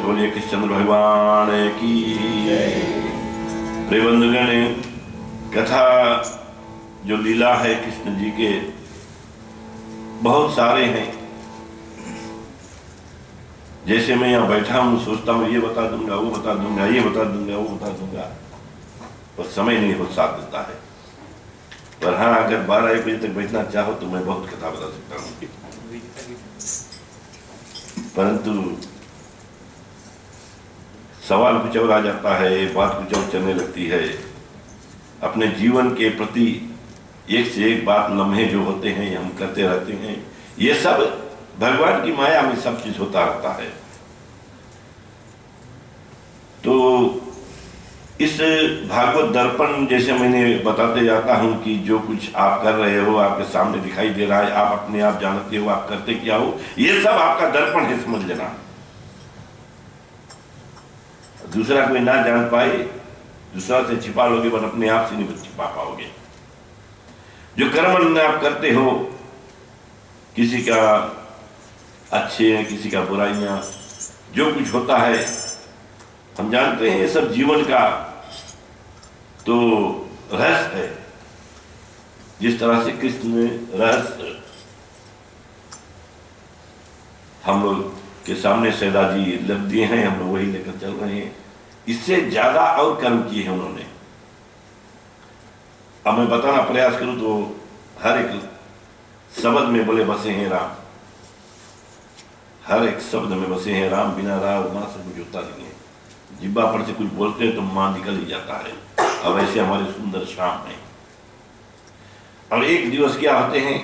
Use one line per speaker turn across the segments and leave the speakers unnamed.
बोलिए कृष्णचंद्र भगवान की। बंधुगण, कथा जो लीला है कृष्ण जी के बहुत सारे हैं। जैसे मैं यहाँ बैठा हूँ सोचता हूँ ये बता दूंगा, वो बता दूंगा, ये बता दूंगा, वो बता दूंगा, पर समय नहीं हो साथ देता है। पर हाँ, अगर 12-1 बजे तक बैठना चाहो तो मैं बहुत कथा बता सकता हूँ, परंतु सवाल कुछ और आ जाता है, बात कुछ और चलने लगती है। अपने जीवन के प्रति एक से एक बात लम्हे जो होते हैं हम करते रहते हैं। ये सब भगवान की माया में सब चीज होता रहता है। तो इस भागवत दर्पण जैसे मैंने बताते जाता हूं कि जो कुछ आप कर रहे हो आपके सामने दिखाई दे रहा है, आप अपने आप जानते हो आप करते क्या हो, ये सब आपका दर्पण है, समझ लेना। दूसरा कोई ना जान पाए, दूसरा से छिपा लोगे पर अपने आप से नहीं छिपा पाओगे। जो कर्म आप करते हो, किसी का अच्छे है किसी का बुराइयां, जो कुछ होता है हम जानते हैं, ये सब जीवन का तो रहस्य है। जिस तरह से कृष्ण ने रहस्य हम लोग के सामने सैदा जी लग दिए हैं, हम लोग वही लेकर चल रहे हैं। इससे ज्यादा और कर्म किए हैं उन्होंने। अब मैं बताना प्रयास करूं तो हर एक शब्द में बोले बसे हैं राम, हर एक शब्द में बसे हैं राम, बिना राम मां से कुछ होता नहीं है। जिब्बा पर से कुछ बोलते हैं तो मां निकल ही जाता है। अब ऐसे हमारे सुंदर श्याम है। और एक दिवस क्या होते हैं,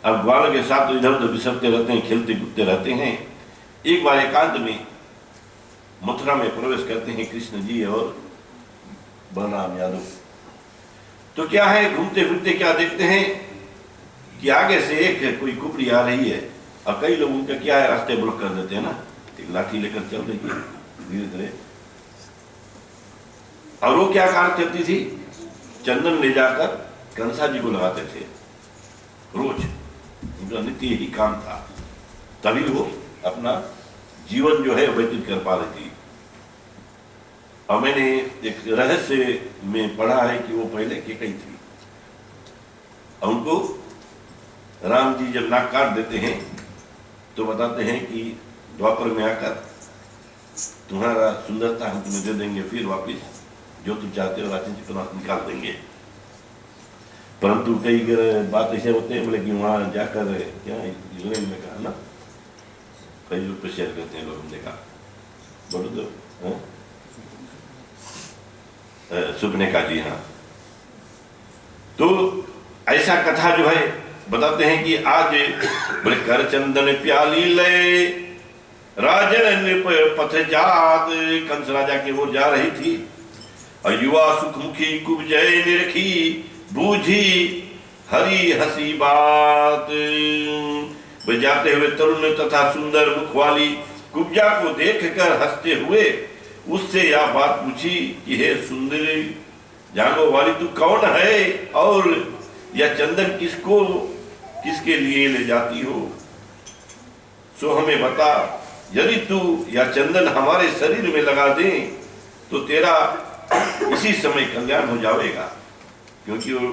अब ग्वालों के साथ तो इधर उधर बिसरते रहते हैं, खेलते कूदते रहते हैं। एक बार एकांत में मथुरा में प्रवेश करते हैं कृष्ण जी और बलराम यादव। तो क्या है, घूमते फिरते क्या देखते हैं कि आगे से एक कोई कुबड़ी आ रही है, और कई लोग उनका क्या है, रास्ते ब्लॉक कर देते हैं ना, एक लाठी लेकर चल रही है धीरे धीरे। और वो क्या कार्य करती थी, चंदन ले जाकर कंसा जी को लगाते थे रोज, उनका नित्य यही काम था, तभी वो अपना जीवन जो है व्यतीत कर पा रही थी। और मैंने एक रहस्य में पढ़ा है कि वो पहले केकई थी, और उनको राम जी जब नाक काट देते हैं तो बताते हैं कि द्वापर में आकर तुम्हारा सुंदरता हम तुम्हें दे देंगे, फिर वापिस जो तुम चाहते हो राशन से तुम्हारा निकाल देंगे। परंतु कई बात ऐसे होते हैं बोले कि वहां जाकर क्या इंग्लैंड में कहा ना, कई लोग शेयर करते हैं, लोग हमने कहा बोलो तो सुपने का जी। हाँ, तो ऐसा कथा जो है बताते हैं कि आज बोले कर चंदन प्याली ले राजन पथ जात, कंस राजा की ओर जा रही थी, और युवा सुखमुखी कुब्जय निरखी बूझी हरी हसी बात। जाते हुए तरुण तथा सुंदर मुख वाली कुब्जा को देखकर हंसते हुए उससे यह बात पूछी कि हे सुंदरी जांगों वाली, तू कौन है और यह चंदन किसके लिए ले जाती हो, सो हमें बता। यदि तू यह चंदन हमारे शरीर में लगा दे तो तेरा इसी समय कल्याण हो जाएगा। क्योंकि वो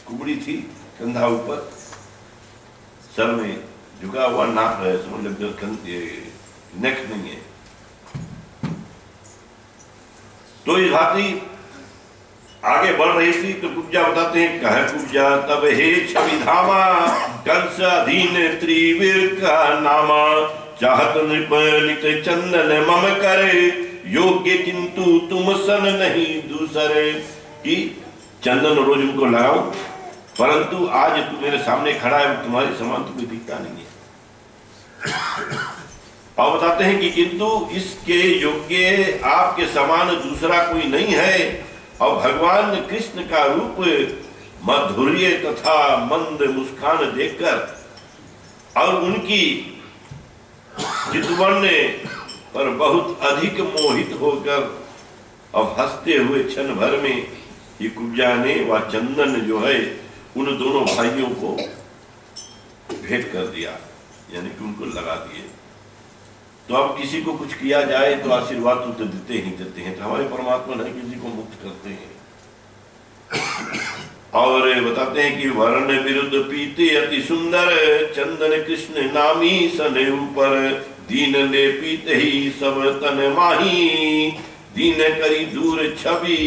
कुबड़ी थी, कंधा ऊपर, सर में झुका हुआ, नाक है, नेक नहीं है। तो इस भांति आगे बढ़ रही थी तो कुब्जा बताते हैं, कह कुब्जा तब हे छवि धामा, कंस अधीन त्रिवीर का नामा, चाहत नित चंदन मम करे, योग्य किंतु तुम सन नहीं दूसरे। कि चंदन रोज उनको लगाओ, परंतु आज तू मेरे सामने खड़ा है, तुम्हारे समान तो कोई दिखता नहीं है। और बताते हैं कि किंतु इसके योग्य आपके समान दूसरा कोई नहीं है, और भगवान कृष्ण का रूप माधुर्य तथा मंद मुस्कान देखकर और उनकी चितवन पर बहुत अधिक मोहित होकर और हंसते हुए क्षण भर में ये कुब्जा ने वह चंदन जो है उन दोनों भाइयों को भेंट कर दिया, यानी कि उनको लगा दिए। तो अब किसी को कुछ किया जाए तो आशीर्वाद तो देते ही देते हैं, तो हमारे परमात्मा नहीं किसी को मुक्त करते हैं। और बताते हैं कि वर्ण विरुद्ध पीते अति सुंदर, चंदन कृष्ण नामी सने ऊपर, दीन ले पीते ही सब तन माही, दीन करी दूर छवि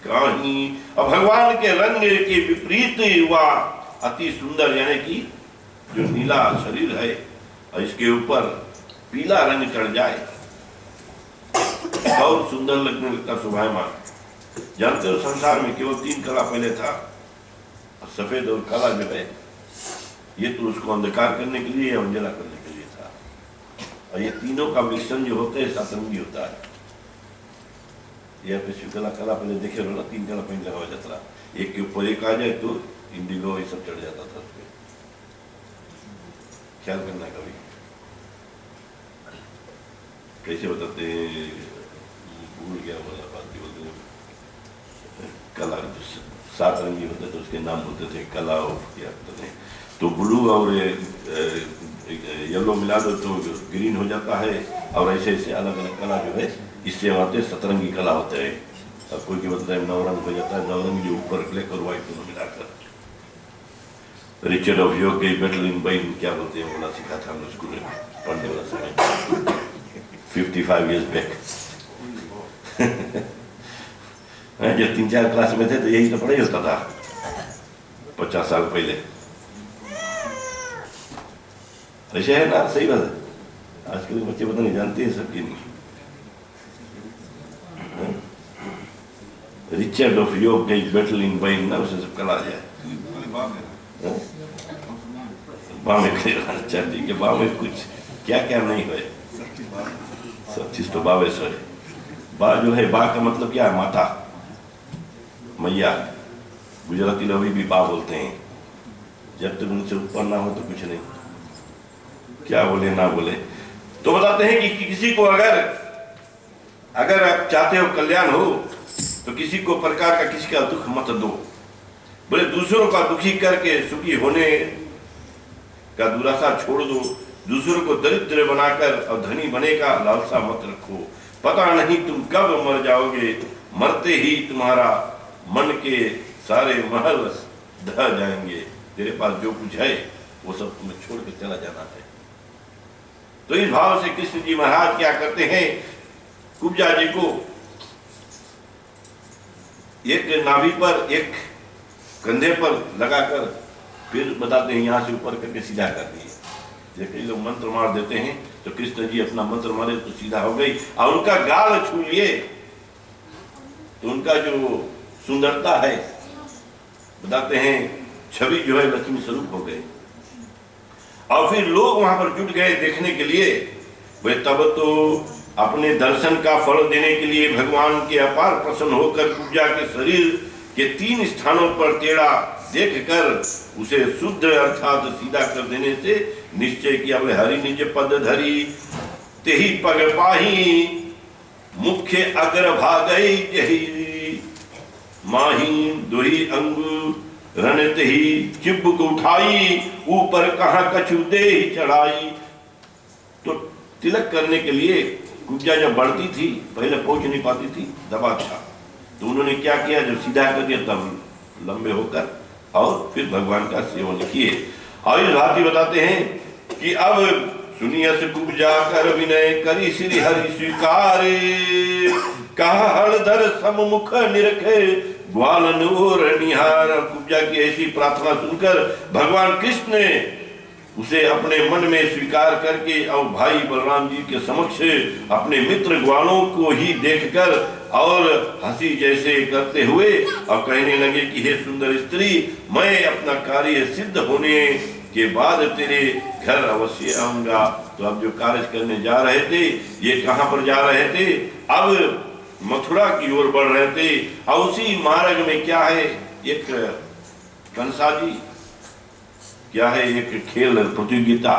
काही। और भगवान के रंग के विपरीत हुआ अति सुंदर, यानी कि जो नीला शरीर है और इसके ऊपर पीला रंग चढ़ जाए और सुंदर लगने लगता, शोभायमान। जानते हो संसार में केवल 3 कला पहले था, सफेद और काला जो है ये तो उसको अंधकार करने के लिए या उजाला करने के लिए था, और ये तीनों का मिश्रण जो होता है सतरंगी होता है। यह पे कला पहले देखे ना, 3 कला पहले लगा जाता था, एक के ऊपर एक आ जाए तो इंडिगो ये सब चढ़ जाता था उसमें। ख्याल करना कभी कैसे बताते हैं, भूल गया वाला बात भी बोलते हैं, कला जो 7 रंगी होते तो उसके नाम होते थे, कला और क्या होते थे। तो ब्लू और येलो मिला दो तो ग्रीन हो जाता है, और ऐसे ऐसे अलग अलग कला जो है इससे आते सतरंगी कला होते हैं। अब कोई के मतलब नवरंग हो जाता है, नवरंग जो ऊपर ब्लैक और व्हाइट दोनों मिलाकर। रिचर्ड ऑफ योग के बैटल इन बाइन क्या बोलते हैं, बोला सीखा था हमने स्कूल में पढ़ने वाला समय 55 years back। जब 3-4 क्लास में थे तो यही तो पढ़ाई होता था 50 साल पहले। ऐसे है ना, सही बात है। आजकल के बच्चे पता नहीं जानते हैं सबकी नहीं। रिचर्ड ऑफ योग के बैटल इन बाइन ना, उसे सब कला जाए बामे के बामे कुछ क्या क्या नहीं हुए, सब चीज तो बावे से है। बा जो है, बा का मतलब क्या है, माता मैया, गुजराती लोग भी बा बोलते हैं, जब तक उनसे ऊपर ना हो तो कुछ नहीं, क्या बोले ना बोले। तो बताते हैं कि किसी को अगर आप चाहते हो कल्याण हो तो किसी को प्रकार का किसी का दुख मत दो। बोले दूसरों का दुखी करके सुखी होने का दुरासा छोड़ दो। दूसरों को दरिद्र बनाकर और धनी बने का लालसा मत रखो। पता नहीं तुम कब मर जाओगे, मरते ही तुम्हारा मन के सारे महल ढह जाएंगे। तेरे पास जो कुछ है वो सब तुम्हें छोड़ के चला जाना है। तो इस भाव से कृष्ण जी महाराज क्या करते हैं, कुब्जा जी को एक नाभि पर एक कंधे पर लगाकर फिर बताते हैं यहां से ऊपर करके सीधा कर दिए। कई लोग मंत्र मार देते हैं, तो कृष्ण जी अपना मंत्र मारे तो सीधा हो गई। और उनका गाल छू लिए तो उनका जो सुंदरता है बताते हैं छवि जो है लक्ष्मी स्वरूप हो गए। और फिर लोग वहां पर जुट गए देखने के लिए। वे तब तो अपने दर्शन का फल देने के लिए भगवान के अपार प्रसन्न होकर कुब्जा के शरीर के 3 स्थानों पर टेढ़ा देखकर उसे शुद्ध अर्थात सीधा कर देने से निश्चय किया। वे हरि निज पद धरी तेहि पग पाही, मुख्य अग्र भागई जही माही दुही अंगु रणत ही चिब्बुक उठाई, ऊपर कहाँ कछु दे चढ़ाई। तो तिलक करने के लिए कुब्जा जब बढ़ती थी, पहले पहुंच नहीं पाती थी, दबा था, तो उन्होंने क्या किया, जब सीधा कर दिया तब लंबे होकर और फिर भगवान का सेवन किए। और इस भांति बताते हैं कि अब सुनिए कुब्जा कर विनय करी श्री हरि स्वीकार, कहा हलधर सम्मुख निरखे ग्वालन और निहार। कुब्जा की ऐसी प्रार्थना सुनकर भगवान कृष्ण ने उसे अपने मन में स्वीकार करके और भाई बलराम जी के समक्ष अपने मित्र ग्वालों को ही देखकर और हंसी जैसे करते हुए और कहने लगे कि हे सुंदर स्त्री, मैं अपना कार्य सिद्ध होने के बाद तेरे घर अवश्य आऊंगा। तो अब जो कार्य करने जा रहे थे, ये कहां पर जा रहे थे, अब मथुरा की ओर बढ़ रहे थे। और उसी मार्ग में क्या है, एक कंसाजी क्या है, एक खेल प्रतियोगिता